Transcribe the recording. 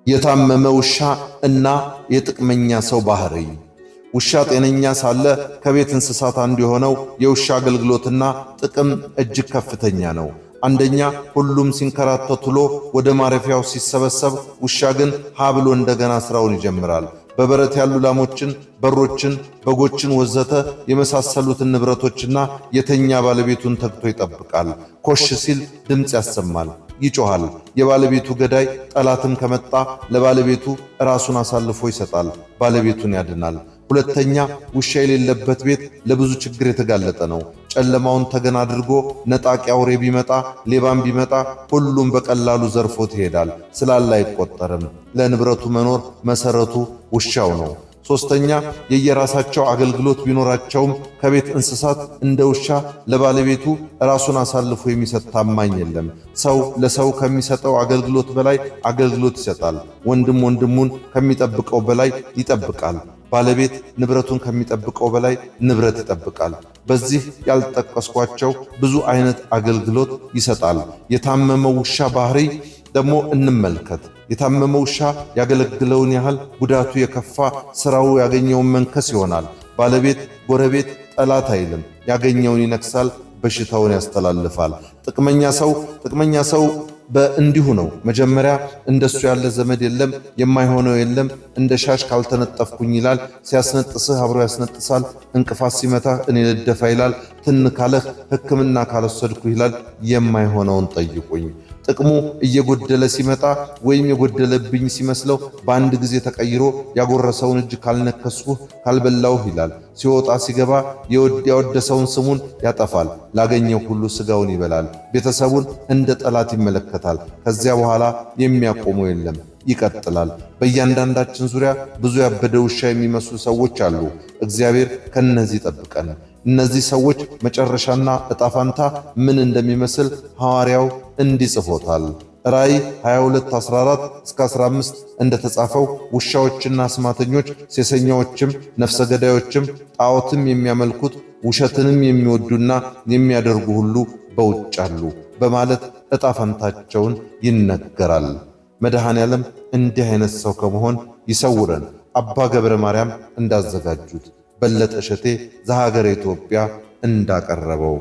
የታመመ ውሻ እና የጥቅመኛ ሰው ባህሪ። ውሻ ጤነኛ ሳለ ከቤት እንስሳት አንዱ የሆነው የውሻ አገልግሎትና ጥቅም እጅግ ከፍተኛ ነው። አንደኛ፣ ሁሉም ሲንከራተቱሎ ወደ ማረፊያው ሲሰበሰብ፣ ውሻ ግን ሃብሎ እንደገና ስራውን ይጀምራል። በበረት ያሉ ላሞችን፣ በሮችን፣ በጎችን ወዘተ የመሳሰሉትን ንብረቶችና የተኛ ባለቤቱን ተግቶ ይጠብቃል። ኮሽ ሲል ድምፅ ያሰማል፣ ይጮሃል። የባለቤቱ ገዳይ ጠላትም ከመጣ ለባለቤቱ ራሱን አሳልፎ ይሰጣል፣ ባለቤቱን ያድናል። ሁለተኛ፣ ውሻ የሌለበት ቤት ለብዙ ችግር የተጋለጠ ነው። ጨለማውን ተገን አድርጎ ነጣቂ አውሬ ቢመጣ፣ ሌባም ቢመጣ ሁሉም በቀላሉ ዘርፎት ይሄዳል። ስላለ አይቆጠርም። ለንብረቱ መኖር መሰረቱ ውሻው ነው። ሶስተኛ፣ የየራሳቸው አገልግሎት ቢኖራቸውም ከቤት እንስሳት እንደ ውሻ ለባለቤቱ ራሱን አሳልፎ የሚሰጥ ታማኝ የለም። ሰው ለሰው ከሚሰጠው አገልግሎት በላይ አገልግሎት ይሰጣል። ወንድም ወንድሙን ከሚጠብቀው በላይ ይጠብቃል። ባለቤት ንብረቱን ከሚጠብቀው በላይ ንብረት ይጠብቃል። በዚህ ያልጠቀስኳቸው ብዙ አይነት አገልግሎት ይሰጣል። የታመመው ውሻ ባህሪ ደግሞ እንመልከት። የታመመው ውሻ ያገለግለውን ያህል ጉዳቱ የከፋ፣ ስራው ያገኘውን መንከስ ይሆናል። ባለቤት፣ ጎረቤት፣ ጠላት አይልም። ያገኘውን ይነክሳል፣ በሽታውን ያስተላልፋል። ጥቅመኛ ሰው በእንዲሁ ነው። መጀመሪያ እንደሱ ያለ ዘመድ የለም፣ የማይሆነው የለም፣ እንደ ሻሽ ካልተነጠፍኩኝ ይላል። ሲያስነጥስህ አብሮ ያስነጥሳል። እንቅፋት ሲመታህ እኔ ልደፋ ይላል። ትን ካለህ ሕክምና ካልወሰድኩ ይላል። የማይሆነውን ጠይቁኝ። ጥቅሙ እየጎደለ ሲመጣ ወይም የጎደለብኝ ሲመስለው በአንድ ጊዜ ተቀይሮ ያጎረሰውን እጅ ካልነከስኩህ ካልበላውህ ይላል። ሲወጣ ሲገባ ያወደሰውን ስሙን ያጠፋል። ላገኘው ሁሉ ስጋውን ይበላል። ቤተሰቡን እንደ ጠላት ይመለከታል። ከዚያ በኋላ የሚያቆመው የለም፣ ይቀጥላል። በእያንዳንዳችን ዙሪያ ብዙ ያበደ ውሻ የሚመስሉ ሰዎች አሉ። እግዚአብሔር ከነዚህ ጠብቀን። እነዚህ ሰዎች መጨረሻና ዕጣፋንታ ምን እንደሚመስል ሐዋርያው እንዲህ ጽፎታል። ራእይ 22:14-15 እንደተጻፈው ውሻዎችና አስማተኞች፣ ሴሰኛዎችም፣ ነፍሰ ገዳዮችም፣ ጣዖትም የሚያመልኩት ውሸትንም የሚወዱና የሚያደርጉ ሁሉ በውጭ አሉ በማለት ዕጣፈንታቸውን ይነገራል። መድኃኔ ዓለም እንዲህ አይነት ሰው ከመሆን ይሰውረን። አባ ገብረ ማርያም እንዳዘጋጁት፣ በለጠ እሸቴ ዘሀገረ ኢትዮጵያ እንዳቀረበው